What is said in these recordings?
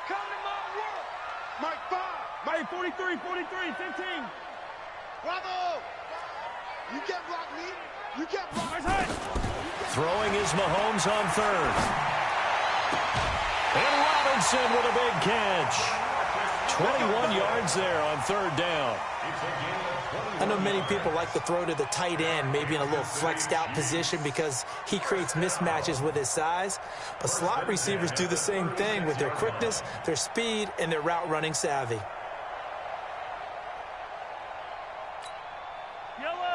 Come to my work. Mike 5. Mike 43, 15. Bravo. You can't block me. You can't block me. Throwing is Mahomes on third. And Robinson with a big catch. 21 yards there on third down. I know many people like to throw to the tight end, maybe in a little flexed out position because he creates mismatches with his size. But slot receivers do the same thing with their quickness, their speed, and their route running savvy.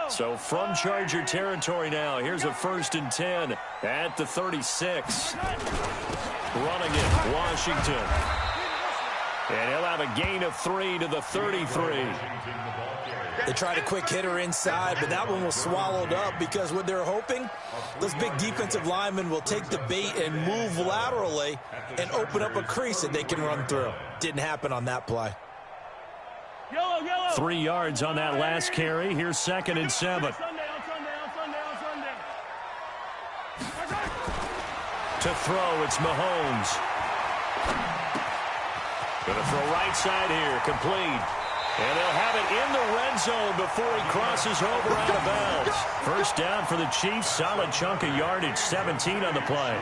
So from Charger territory now, here's a 1st and 10 at the 36. Running it, Washington. And he'll have a gain of 3 to the 33. They tried a quick hitter inside, but that one was swallowed up because what they're hoping, those big defensive linemen will take the bait and move laterally and open up a crease that they can run through. Didn't happen on that play. 3 yards on that last carry. Here's 2nd and 7. To throw, it's Mahomes. Going to throw right side here, complete. And they'll have it in the red zone before he crosses over out of bounds. First down for the Chiefs. Solid chunk of yardage, 17 on the play.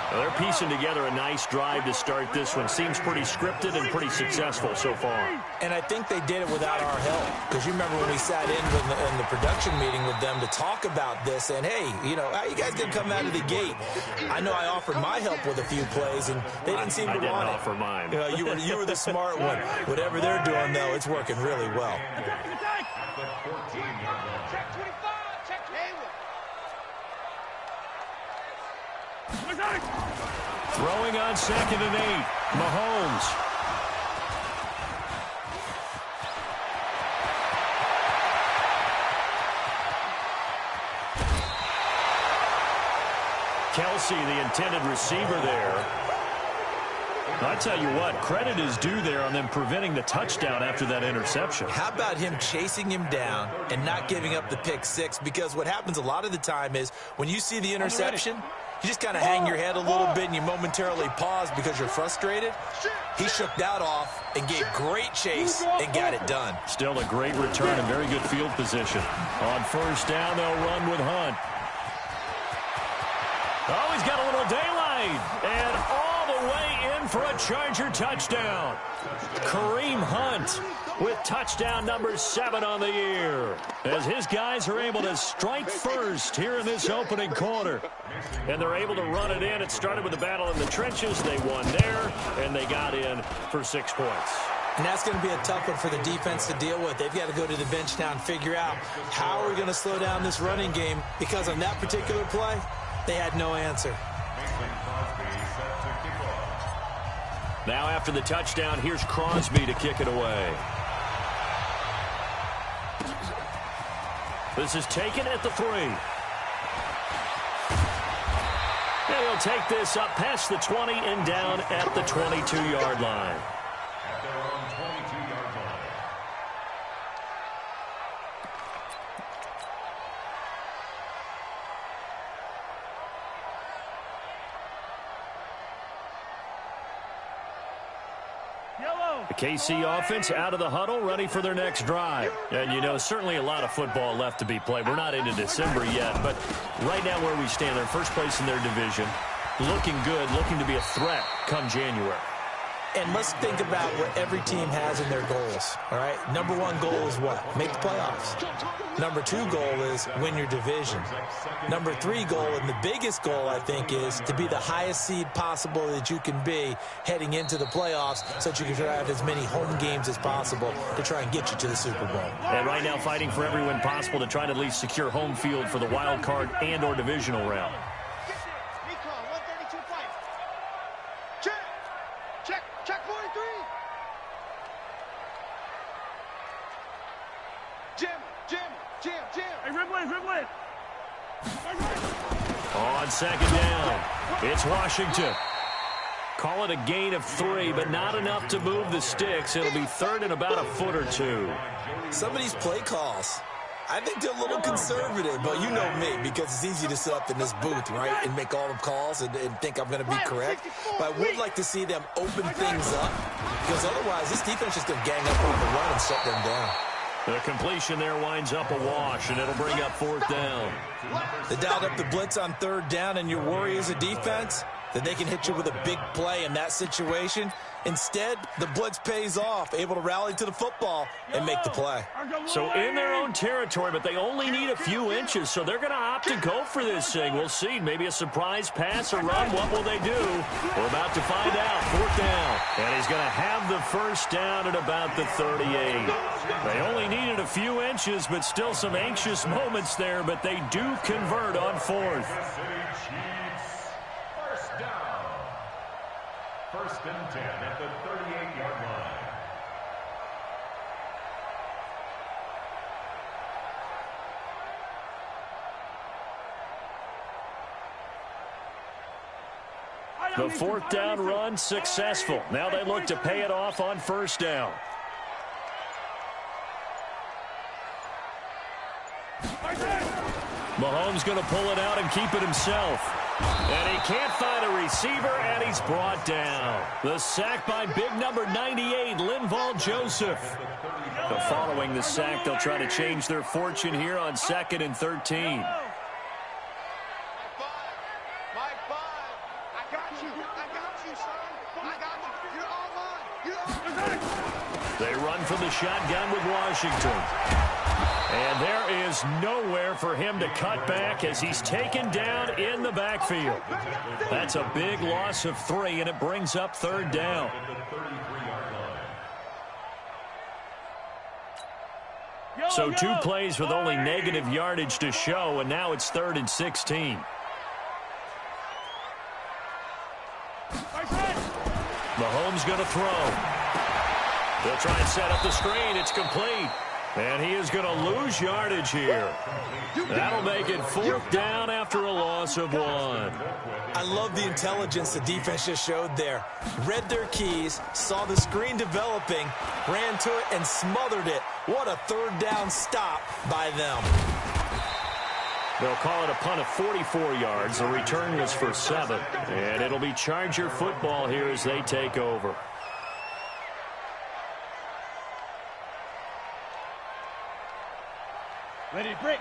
Well, they're piecing together a nice drive to start this one. Seems pretty scripted and pretty successful so far. And I think they did it without our help. Because you remember when we sat in the production meeting with them to talk about this. And, hey, you know, how you guys going to come out of the gate? I know I offered my help with a few plays, and they didn't seem to want it. I didn't offer mine. You know, you were the smart one. Whatever they're doing, though, it's working really well. Throwing on 2nd and 8. Mahomes. Kelsey, the intended receiver there. I tell you what, credit is due there on them preventing the touchdown after that interception. How about him chasing him down and not giving up the pick six? Because what happens a lot of the time is when you see the interception, you just kind of hang your head a little bit and you momentarily pause because you're frustrated. He shook that off and gave great chase and got it done. Still a great return and very good field position. On first down, they'll run with Hunt. Oh, he's got a little daylight. And all the way in for a Charger touchdown. Kareem Hunt with touchdown number 7 on the year. As his guys are able to strike first here in this opening quarter. And they're able to run it in. It started with a battle in the trenches. They won there, and they got in for 6 points. And that's going to be a tough one for the defense to deal with. They've got to go to the bench now and figure out how are we going to slow down this running game, because on that particular play, they had no answer. Now after the touchdown, here's Crosby to kick it away. This is taken at the 3. And he'll take this up past the 20 and down at the 22-yard line. The KC offense out of the huddle, ready for their next drive. And, you know, certainly a lot of football left to be played. We're not into December yet, but right now where we stand, they're first place in their division, looking good, looking to be a threat come January. And let's think about what every team has in their goals, all right? Number 1 goal is what? Make the playoffs. Number 2 goal is win your division. Number 3 goal, and the biggest goal, I think, is to be the highest seed possible that you can be heading into the playoffs so that you can drive as many home games as possible to try and get you to the Super Bowl. And right now fighting for every win possible to try to at least secure home field for the wild card and or divisional round. On second down, it's Washington. Call it a gain of 3, but not enough to move the sticks. It'll be 3rd and about a foot or 2. Some of these play calls, I think they're a little conservative, but you know me, because it's easy to sit up in this booth, right, and make all the calls and think I'm going to be correct. But I would like to see them open things up, because otherwise this defense is going to gang up on the run and shut them down. The completion there winds up a wash, and it'll bring up 4th down. They dialed up the blitz on 3rd down, and your worry as a defense that they can hit you with a big play in that situation. Instead, the blitz pays off, able to rally to the football and make the play. So in their own territory, but they only need a few inches, so they're going to opt to go for this thing. We'll see. Maybe a surprise pass or run. What will they do? We're about to find out. 4th down. And he's going to have the 1st down at about the 38. They only needed a few inches, but still some anxious moments there, but they do convert on 4th. 1st and 10 at the 38-yard line. The 4th down run successful. Now they look to pay it off on 1st down. Mahomes going to pull it out and keep it himself. And he can't find a receiver, and he's brought down. The sack by big number 98, Linval Joseph. But following the sack, they'll try to change their fortune here on 2nd and 13. They run from the shotgun with Washington. And there is nowhere for him to cut back as he's taken down in the backfield. That's a big loss of 3, and it brings up 3rd down. So 2 plays with only negative yardage to show, and now it's 3rd and 16. Mahomes going to throw. They'll try and set up the screen. It's complete. And he is going to lose yardage here. That'll make it 4th down after a loss of 1. I love the intelligence the defense just showed there. Read their keys, saw the screen developing, ran to it, and smothered it. What a 3rd down stop by them. They'll call it a punt of 44 yards. The return was for 7. And it'll be Charger football here as they take over.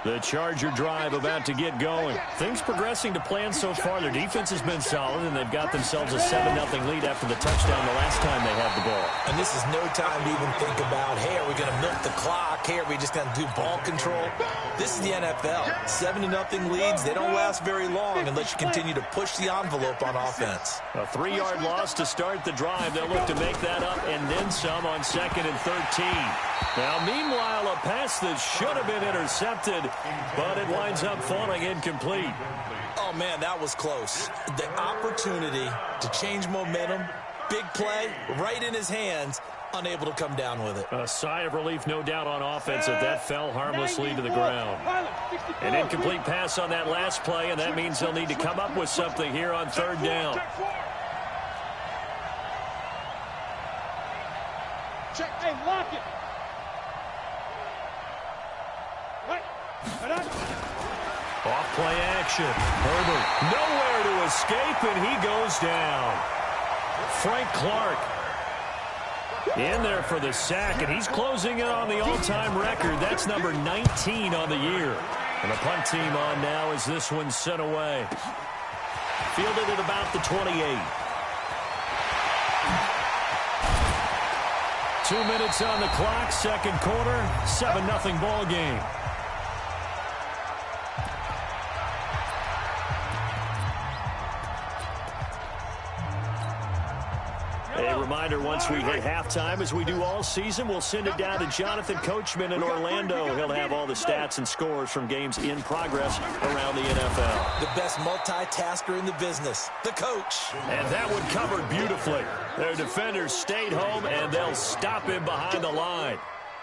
The Charger drive about to get going. Things progressing to plan so far. Their defense has been solid, and they've got themselves a 7-0 lead after the touchdown the last time they had the ball. And this is no time to even think about, hey, are we going to milk the clock? Hey, are we just going to do ball control? This is the NFL. 7-0 leads, they don't last very long unless you continue to push the envelope on offense. A 3-yard loss to start the drive. They'll look to make that up and then some on 2nd and 13. Now, meanwhile, a pass that should have been intercepted, but it winds up falling incomplete. Oh, man, that was close. The opportunity to change momentum, big play, right in his hands, unable to come down with it. A sigh of relief, no doubt, on offense that that fell harmlessly to the ground. An incomplete pass on that last play, and that means they'll need to come up with something here on 3rd down. Check, hey, lock it. Off-play action. Herbert nowhere to escape, and he goes down. Frank Clark in there for the sack, and he's closing in on the all-time record. That's number 19 on the year. And the punt team on now as this one's sent away. Fielded at about the 28. 2 minutes on the clock, 2nd quarter, 7-0 ball game. A reminder, once we hit halftime, as we do all season, we'll send it down to Jonathan Coachman in Orlando. He'll have all the stats and scores from games in progress around the NFL. The best multitasker in the business, the coach. And that one covered beautifully. Their defenders stayed home, and they'll stop him behind the line.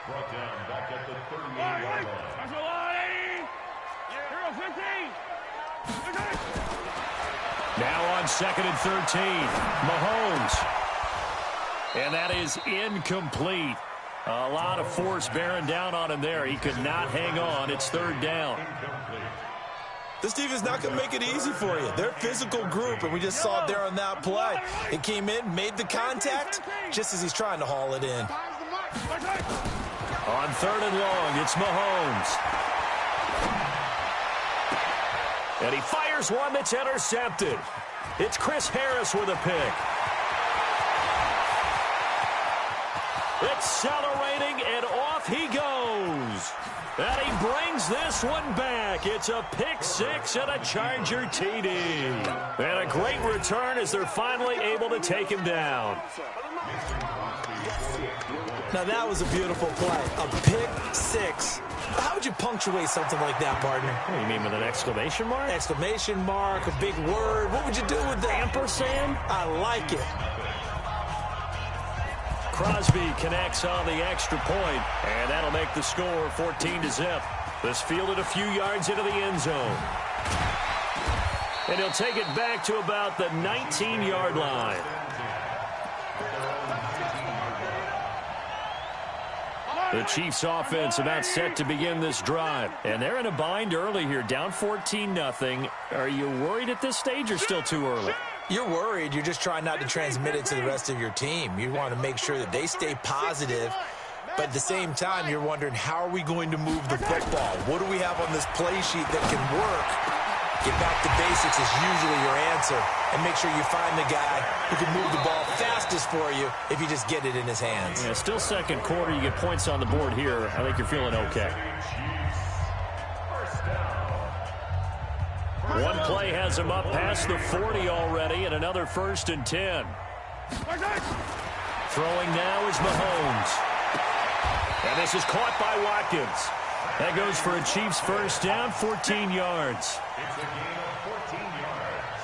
Brought down back at the 38-yard line. Now on 2nd and 13, Mahomes. And that is incomplete. A lot of force bearing down on him there. He could not hang on. It's third down. This defense not going to make it easy for you. They're a physical group, and we just saw it there on that play. It came in, made the contact, just as he's trying to haul it in. On third and long, it's Mahomes. And he fires one that's intercepted. It's Chris Harris with a pick. Accelerating, and off he goes. And he brings this one back. It's a pick six and a Charger TD. And a great return as they're finally able to take him down. Now that was a beautiful play. A pick six. How would you punctuate something like that, partner? What do you mean, with an exclamation mark? Exclamation mark, a big word. What would you do with that? Ampersand? I like it. Crosby connects on the extra point, and that'll make the score 14-0. This fielded a few yards into the end zone. And he'll take it back to about the 19-yard line. The Chiefs offense about set to begin this drive. And they're in a bind early here, down 14-0. Are you worried at this stage or still too early? You're worried. You're just trying not to transmit it to the rest of your team. You want to make sure that they stay positive. But at the same time, you're wondering, how are we going to move the football? What do we have on this play sheet that can work? Get back to basics is usually your answer. And make sure you find the guy who can move the ball fastest for you if you just get it in his hands. Yeah, still second quarter. You get points on the board here. I think you're feeling okay. One play has him up past the 40 already, and another 1st and 10. Throwing now is Mahomes. And this is caught by Watkins. That goes for a Chiefs first down, 14 yards. It's a gain of 14 yards.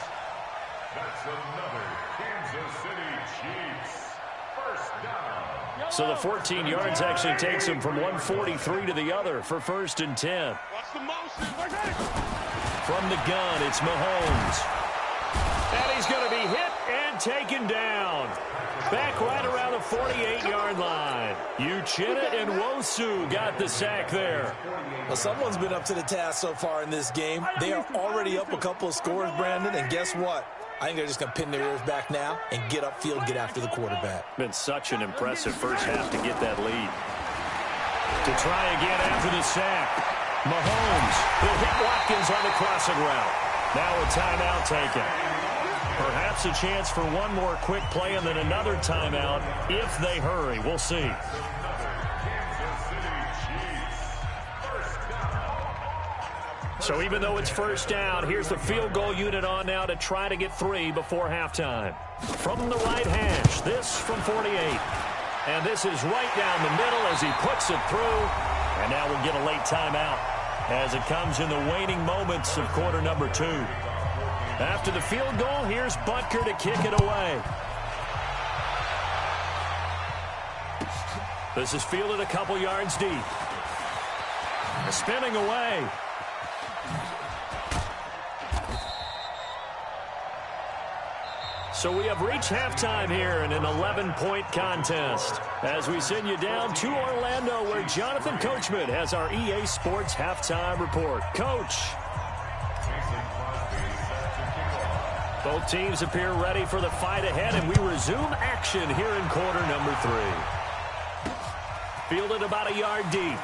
That's another Kansas City Chiefs first down. So the 14 yards actually takes him from 143 to the other for 1st and 10. From the gun, it's Mahomes. And he's going to be hit and taken down. Back right around the 48-yard line. Uchenna and Wosu got the sack there. Well, someone's been up to the task so far in this game. They are already up a couple of scores, Brandon, and guess what? I think they're just going to pin their ears back now and get upfield, get after the quarterback. Been such an impressive first half to get that lead. To try again after the sack. Mahomes will hit Watkins on the crossing route. Now a timeout taken. Perhaps a chance for one more quick play and then another timeout if they hurry. We'll see. So even though it's first down, here's the field goal unit on now to try to get 3 before halftime. From the right hash, this from 48. And this is right down the middle as he puts it through. And now we'll get a late timeout as it comes in the waning moments of quarter number 2. After the field goal, here's Butker to kick it away. This is fielded a couple yards deep. Spinning away. So we have reached halftime here in an 11-point contest as we send you down to Orlando where Jonathan Coachman has our EA Sports halftime report. Coach. Both teams appear ready for the fight ahead, and we resume action here in quarter number 3. Fielded about a yard deep.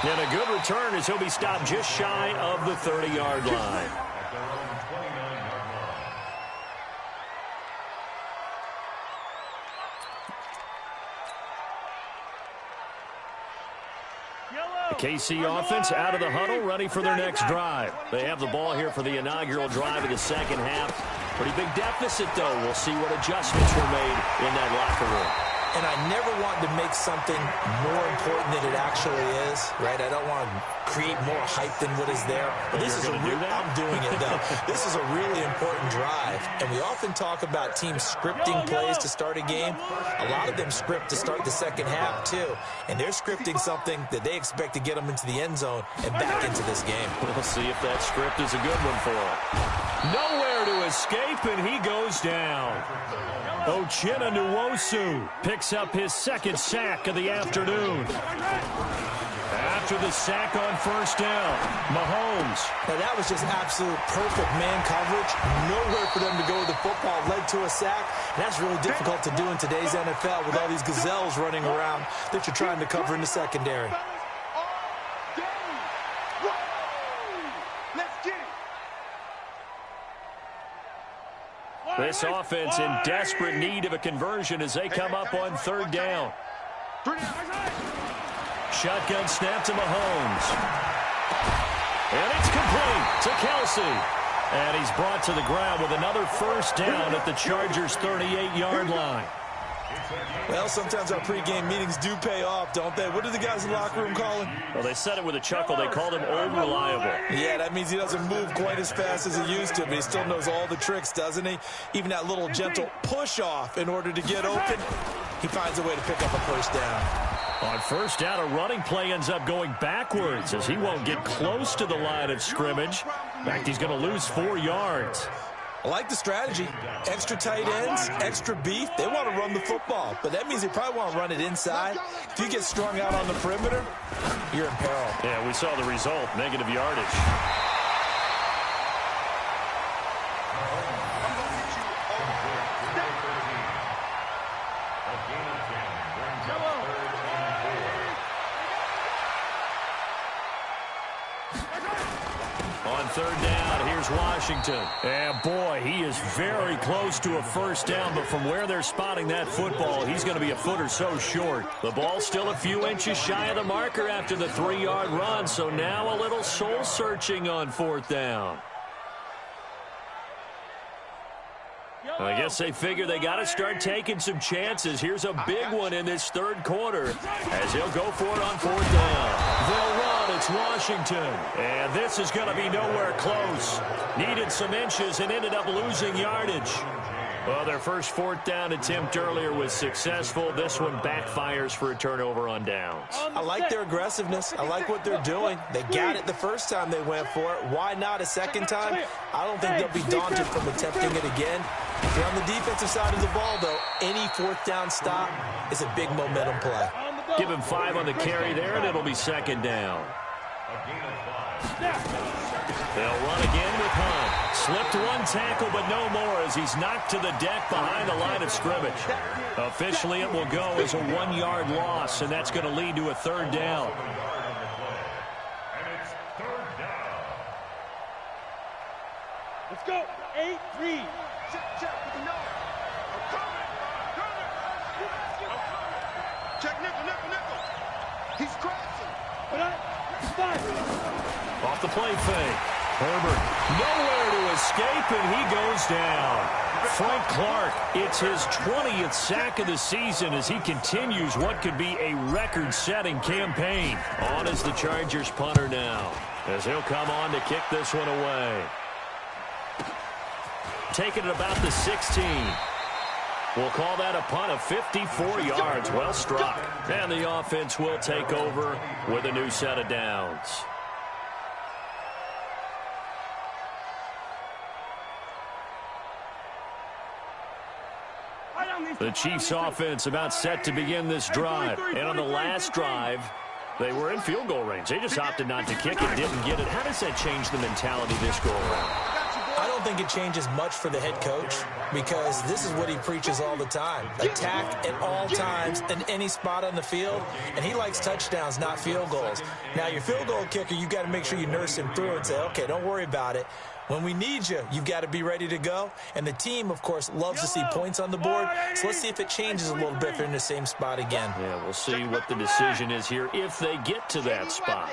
And a good return as he'll be stopped just shy of the 30-yard line. KC offense out of the huddle, ready for their next drive. They have the ball here for the inaugural drive of the second half. Pretty big deficit, though. We'll see what adjustments were made in that locker room. and I never want to make something more important than it actually is, right? I don't want to create more hype than what is there. But this is a real, I'm doing it, though. This is a really important drive, and we often talk about teams scripting plays to start a game. A lot of them script to start the second half, too, and they're scripting something that they expect to get them into the end zone and back into this game. We'll see if that script is a good one for him. Nowhere to escape, and he goes down. Uchenna Nwosu picks up his second sack of the afternoon. After the sack on first down, Mahomes. Now that was just absolute perfect man coverage. Nowhere for them to go with the football. Led to a sack. And that's really difficult to do in today's NFL with all these gazelles running around that you're trying to cover in the secondary. This offense in desperate need of a conversion as they come up on third down. Shotgun snap to Mahomes. And it's complete to Kelsey. And he's brought to the ground with another first down at the Chargers' 38-yard line. Well, sometimes our pregame meetings do pay off, don't they? What do the guys in the locker room call him? Well, they said it with a chuckle. They called him Old Reliable. Yeah, that means he doesn't move quite as fast as he used to, but he still knows all the tricks, doesn't he? Even that little gentle push-off in order to get open, he finds a way to pick up a first down. On first down, a running play ends up going backwards as he won't get close to the line of scrimmage. In fact, he's going to lose 4 yards. I like the strategy. Extra tight ends, extra beef. They want to run the football, but that means they probably want to run it inside. If you get strung out on the perimeter, you're in peril. Yeah, we saw the result, negative yardage. On third down, here's Washington. And boy, he is very close to a first down, but from where they're spotting that football, he's going to be a foot or so short. The ball's still a few inches shy of the marker after the 3-yard run, so now a little soul-searching on fourth down. I guess they figure they got to start taking some chances. Here's a big one in this third quarter as he'll go for it on fourth down. They'll run. It's Washington. And this is going to be nowhere close. Needed some inches and ended up losing yardage. Well, their first fourth down attempt earlier was successful. This one backfires for a turnover on downs. I like their aggressiveness. I like what they're doing. They got it the first time they went for it. Why not a second time? I don't think they'll be daunted from attempting it again. If you're on the defensive side of the ball, though, any fourth down stop is a big momentum play. Give him 5 on the carry there, and it'll be second down. They'll run again with Hunt. Slipped one tackle, but no more as he's knocked to the deck behind the line of scrimmage. Officially, it will go as a 1-yard loss, and that's going to lead to a third down. And it's third down. Let's go. 8-3. Check. I'm coming. Check nickel. He's crashing. Off the play fake. Herbert nowhere to escape, and he goes down. Frank Clark, it's his 20th sack of the season as he continues what could be a record-setting campaign. On as the Chargers punter now, as he'll come on to kick this one away. Taking it about the 16. We'll call that a punt of 54 yards. Well struck. And the offense will take over with a new set of downs. The Chiefs offense about set to begin this drive. And on the last drive, they were in field goal range. They just opted not to kick it, didn't get it. How does that change the mentality this go around? I don't think it changes much for the head coach because this is what he preaches all the time. Attack at all times in any spot on the field, and he likes touchdowns, not field goals. Now, your field goal kicker, you've got to make sure you nurse him through and say, okay, don't worry about it. When we need you, you've got to be ready to go. And the team, of course, loves to see points on the board. So let's see if it changes a little bit if they're in the same spot again. Yeah, we'll see what the decision is here if they get to that spot.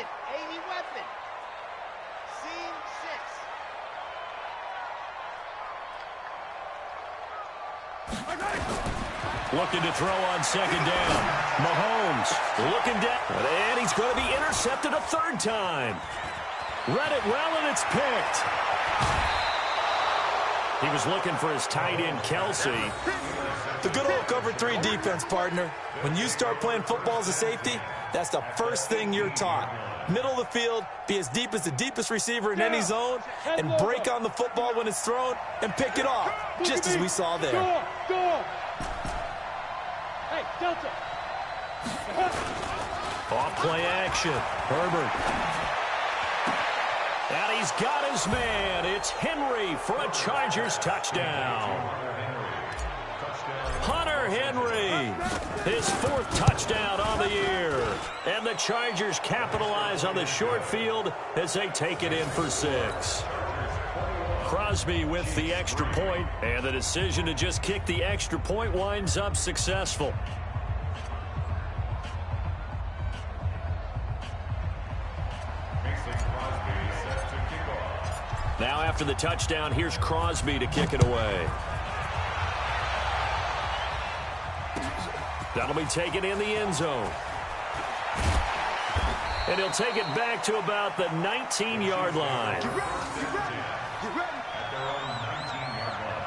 Looking to throw on second down. Mahomes looking down. And he's going to be intercepted a third time. Read it well, and it's picked. He was looking for his tight end, Kelsey. The good old cover 3 defense, partner. When you start playing football as a safety, that's the first thing you're taught. Middle of the field, be as deep as the deepest receiver in any zone, and break on the football when it's thrown and pick it off, just as we saw there. Hey, Delta. Off play action. Herbert. And he's got his man. It's Henry for a Chargers touchdown. Hunter Henry, his 4th touchdown on the year. And the Chargers capitalize on the short field as they take it in for 6. Crosby with the extra point, and the decision to just kick the extra point winds up successful. Now after the touchdown, here's Crosby to kick it away. That'll be taken in the end zone. And he'll take it back to about the 19-yard line. Get ready. At their own 19-yard line.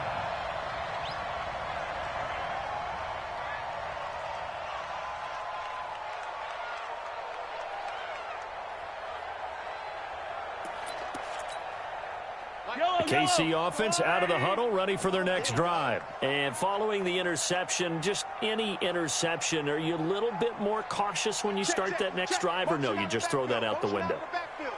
KC offense out of the huddle, ready for their next drive. And following the interception, just any interception, are you a little bit more cautious when you start that next drive, or no, you just throw that out the window?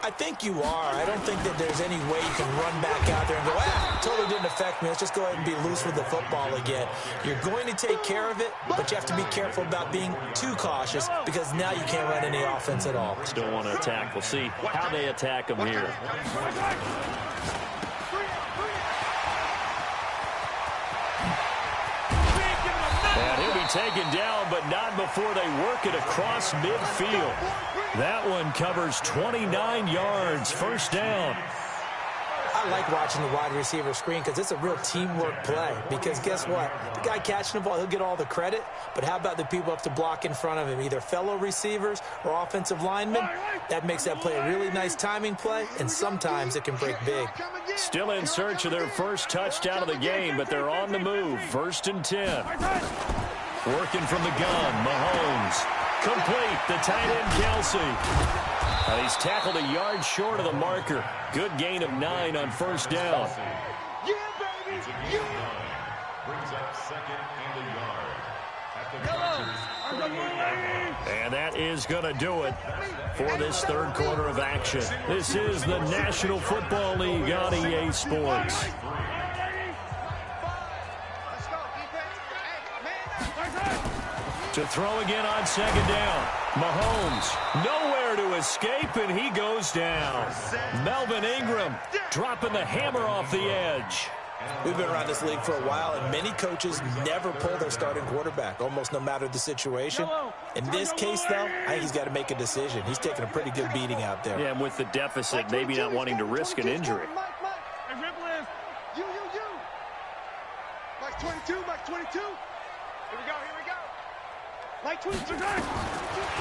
I think you are. I don't think that there's any way you can run back out there and go, totally didn't affect me. Let's just go ahead and be loose with the football again. You're going to take care of it, but you have to be careful about being too cautious because now you can't run any offense at all. Still want to attack. We'll see how they attack them here. And he'll be taken down, but not before they work it across midfield. That one covers 29 yards, first down. I like watching the wide receiver screen because it's a real teamwork play. Because guess what? The guy catching the ball, he'll get all the credit. But how about the people up to block in front of him, either fellow receivers or offensive linemen? That makes that play a really nice timing play, and sometimes it can break big. Still in search of their first touchdown of the game, but they're on the move. 1st and 10. Working from the gun, Mahomes. Complete, the tight end, Kelsey. And he's tackled a yard short of the marker. Good gain of 9 on first down. Yeah, baby. Brings up 2nd and a yard. At the Chargers. And that is going to do it for this 3rd quarter of action. This is the National Football League on EA Sports. To throw again on second down. Mahomes nowhere to escape, and he goes down. Melvin Ingram dropping the hammer off the edge. We've been around this league for a while, and many coaches never pull their starting quarterback, almost no matter the situation. In this case, though, I think he's got to make a decision. He's taking a pretty good beating out there. Yeah, and with the deficit, maybe not wanting to risk an injury. You. Mike 22, Mike 22. Here we go. Mike 22.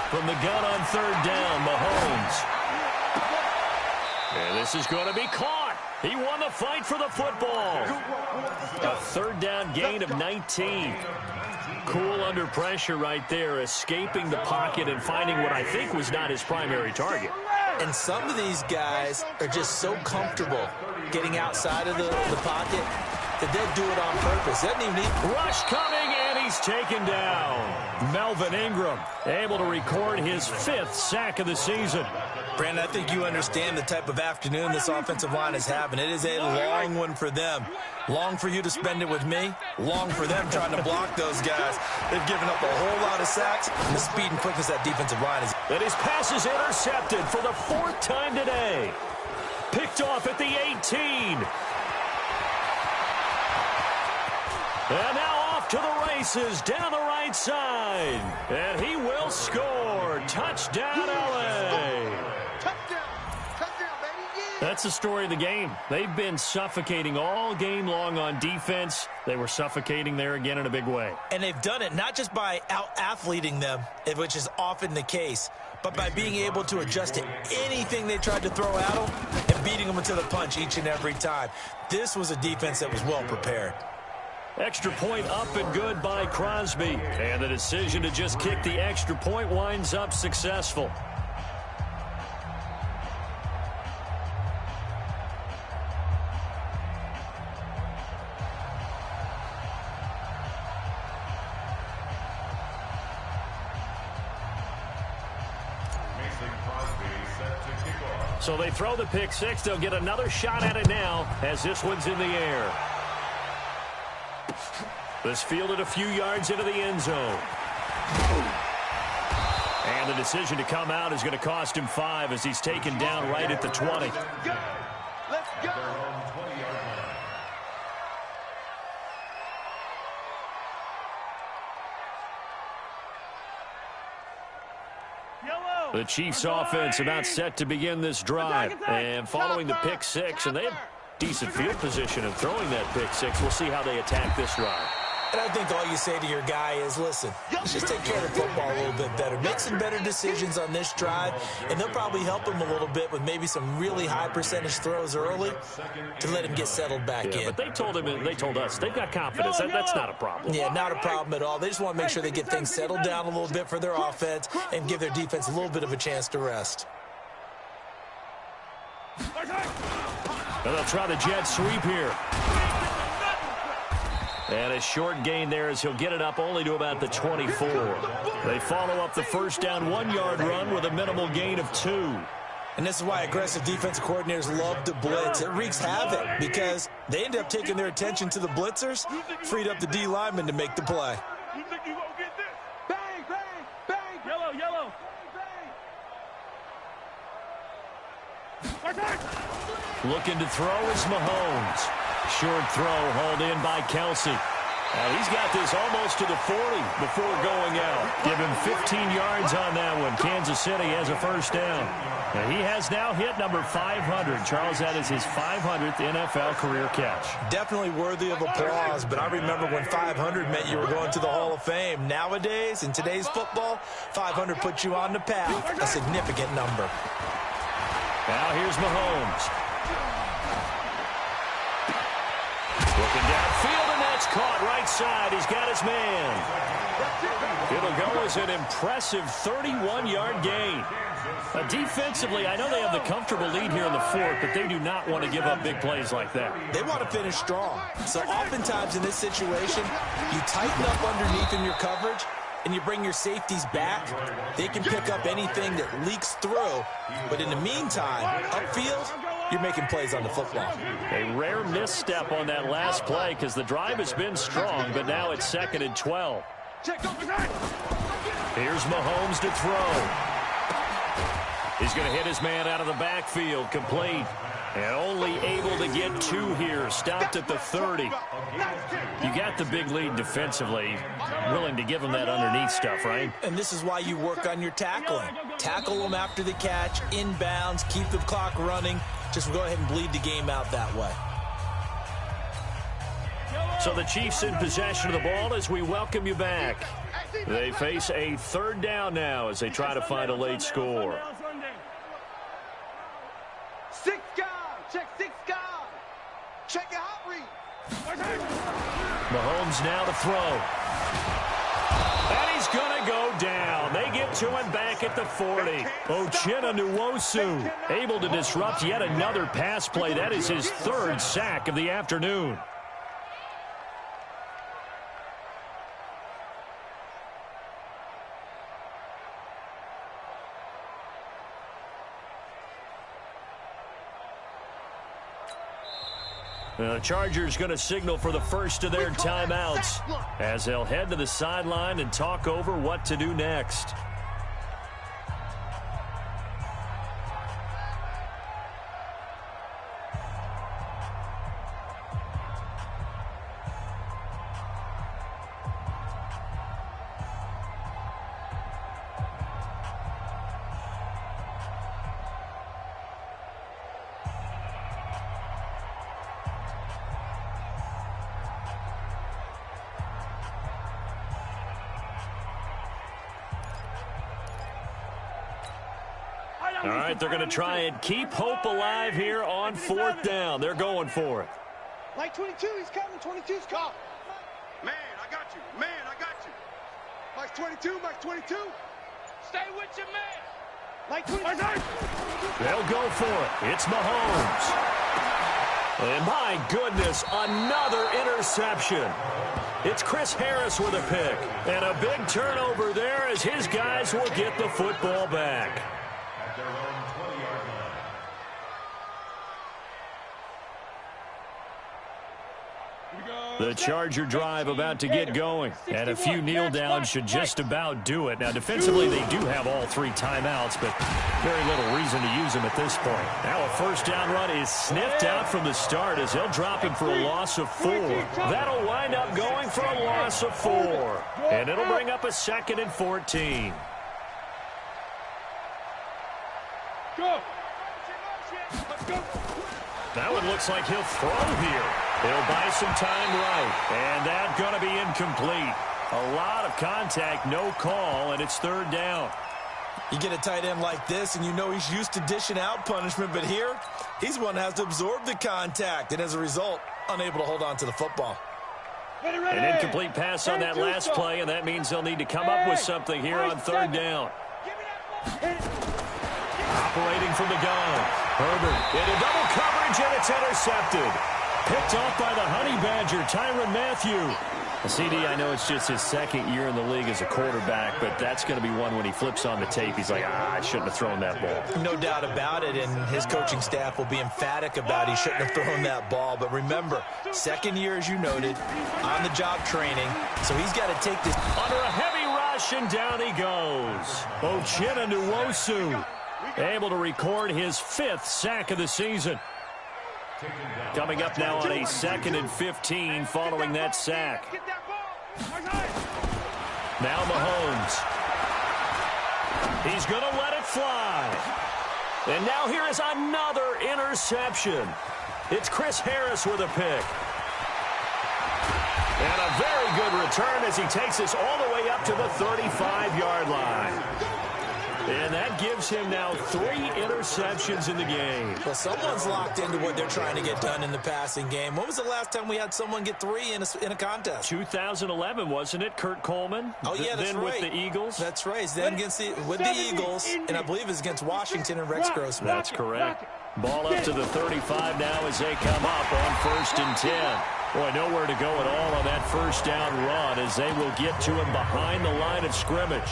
From the gun on 3rd down, Mahomes. And this is going to be caught. He won the fight for the football. A 3rd down gain of 19. Cool under pressure right there, escaping the pocket and finding what I think was not his primary target. And some of these guys are just so comfortable getting outside of the pocket that they'll do it on purpose. Doesn't even need rush coming, and he's taken down. Melvin Ingram able to record his 5th sack of the season. Brandon, I think you understand the type of afternoon this offensive line is having. It is a long one for them. Long for you to spend it with me. Long for them trying to block those guys. They've given up a whole lot of sacks, and the speed and quickness that defensive line is. And his pass is intercepted for the 4th time today. Picked off at the 18. And now off to the races down the right side. And he will score. Touchdown, LA. Touchdown, baby. Yeah. That's the story of the game. They've been suffocating all game long on defense. They were suffocating there again in a big way. And they've done it not just by out-athleting them, which is often the case, but by being able to adjust to anything they tried to throw at them and beating them to the punch each and every time. This was a defense that was well prepared. Extra point up and good by Crosby. And the decision to just kick the extra point winds up successful. So they throw the pick six. They'll get another shot at it now as this one's in the air. This fielded a few yards into the end zone. And the decision to come out is going to cost him 5 as he's taken down right at the 20. Let's go. The Chiefs offense about set to begin this drive. And following the pick six, and they have decent field position in throwing that pick six. We'll see how they attack this drive. And I think all you say to your guy is, listen, let's just take care of the football a little bit better. Make some better decisions on this drive, and they'll probably help him a little bit with maybe some really high percentage throws early to let him get settled back in. But they told us, they've got confidence. That's not a problem. Yeah, not a problem at all. They just want to make sure they get things settled down a little bit for their offense and give their defense a little bit of a chance to rest. And they'll try the jet sweep here. And a short gain there as he'll get it up only to about the 24. They follow up the first down 1-yard run with a minimal gain of 2. And this is why aggressive defensive coordinators love to blitz. It wreaks havoc because they end up taking their attention to the blitzers, freed up the D lineman to make the play. You think you gonna get this? Bang, bang, bang. Yellow, yellow. Bang, bang. Looking to throw is Mahomes. Short throw hauled in by Kelsey. He's got this almost to the 40 before going out. Give him 15 yards on that one. Kansas City has a first down. And he has now hit number 500. Charles, that is his 500th NFL career catch. Definitely worthy of applause, but I remember when 500 meant you were going to the Hall of Fame. Nowadays, in today's football, 500 puts you on the path, a significant number. Now here's Mahomes. Looking downfield, and that's caught right side. He's got his man. It'll go as an impressive 31-yard gain. Defensively, I know they have the comfortable lead here in the fourth, but they do not want to give up big plays like that. They want to finish strong. So oftentimes in this situation, you tighten up underneath in your coverage, and you bring your safeties back. They can pick up anything that leaks through. But in the meantime, upfield, you're making plays on the football. A rare misstep on that last play because the drive has been strong, but now it's 2nd and 12. Here's Mahomes to throw. He's going to hit his man out of the backfield, complete. And only able to get 2 here, stopped at the 30. You got the big lead defensively, willing to give him that underneath stuff, right? And this is why you work on your tackling. Tackle them after the catch, inbounds, keep the clock running. Just go ahead and bleed the game out that way. So the Chiefs in possession of the ball as we welcome you back. They face a 3rd down now as they try to find a late score. 6 guys. Check 6 guys. Check your hot read. Mahomes now to throw. And he's going to go down. They get to him back at the 40. Uchenna Nwosu able to disrupt yet another pass play. That is his 3rd sack of the afternoon. The Chargers going to signal for the first of their timeouts as they'll head to the sideline and talk over what to do next. All right, they're going to try and keep hope alive here on 4th down. They're going for it. Like 22, he's coming. 22's coming. Man, I got you. Man, I got you. Mike's 22. Mike's 22. Stay with your man. Like 22. They'll go for it. It's Mahomes. And my goodness, another interception. It's Chris Harris with a pick. And a big turnover there as his guys will get the football back. At their own 20-yard line. The Charger drive about to get going. And a few kneel downs should just about do it. Now, defensively, they do have all 3 timeouts, but very little reason to use them at this point. Now a first down run is sniffed out from the start as they'll drop him for a loss of 4. That'll wind up going for a loss of 4. And it'll bring up a 2nd and 14. Go. Let's go. That one looks like he'll throw here. He'll buy some time right. And that's going to be incomplete. A lot of contact, no call, and it's 3rd down. You get a tight end like this, and you know he's used to dishing out punishment, but here, he's one that has to absorb the contact, and as a result, unable to hold on to the football. An incomplete pass on that last play, and that means they'll need to come up with something here on 3rd down. Operating from the gun. Herbert into double coverage, and it's intercepted. Picked off by the Honey Badger, Tyrann Mathieu. CD, I know it's just his 2nd year in the league as a quarterback, but that's going to be one when he flips on the tape. He's like, I shouldn't have thrown that ball. No doubt about it, and his coaching staff will be emphatic about he shouldn't have thrown that ball. But remember, 2nd year, as you noted, on-the-job training, so he's got to take this. Under a heavy rush, and down he goes. Uchenna Nwosu able to record his 5th sack of the season. Coming up now on a 2nd and 15 following that sack. Now Mahomes. He's going to let it fly. And now here is another interception. It's Chris Harris with a pick. And a very good return as he takes us all the way up to the 35-yard line. And that gives him now 3 interceptions in the game. Well, someone's locked into what they're trying to get done in the passing game. When was the last time we had someone get 3 in a contest? 2011, wasn't it? Kurt Coleman? Oh, yeah, that's then right. with the Eagles? That's right. Then with the Eagles, and I believe it's against Washington and Rex Grossman. That's correct. Ball up to the 35 now as they come up on 1st and 10. Boy, nowhere to go at all on that first down run as they will get to him behind the line of scrimmage.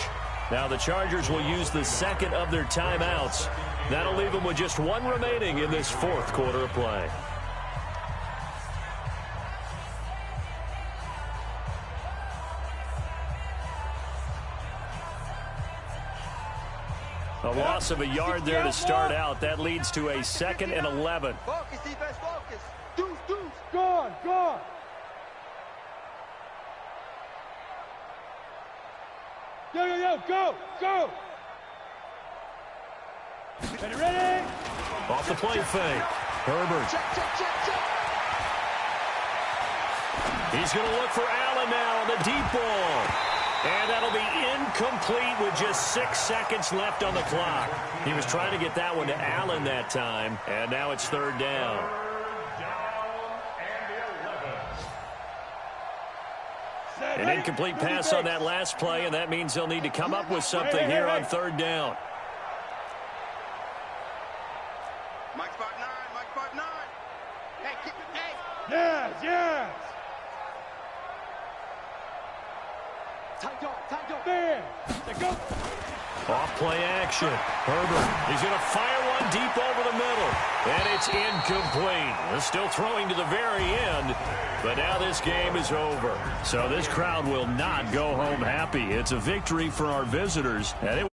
Now the Chargers will use the 2nd of their timeouts. That'll leave them with just 1 remaining in this 4th quarter of play. A loss of a yard there to start out. That leads to a 2nd and 11. Focus, defense, focus. Deuce. Gone. Yo, go. Ready. Off the play fake. Herbert. Check. He's going to look for Allen now on the deep ball. And that'll be incomplete with just 6 seconds left on the clock. He was trying to get that one to Allen that time, and now it's 3rd down. An incomplete pass on that last play, and that means they'll need to come up with something here on 3rd down. Mike 5'9". Hey, keep it. Hey. Yes. Tight dog. There. Go. Off play action. Herbert is going to fire one deep over the middle. And it's incomplete. They're still throwing to the very end. But now this game is over. So this crowd will not go home happy. It's a victory for our visitors. And it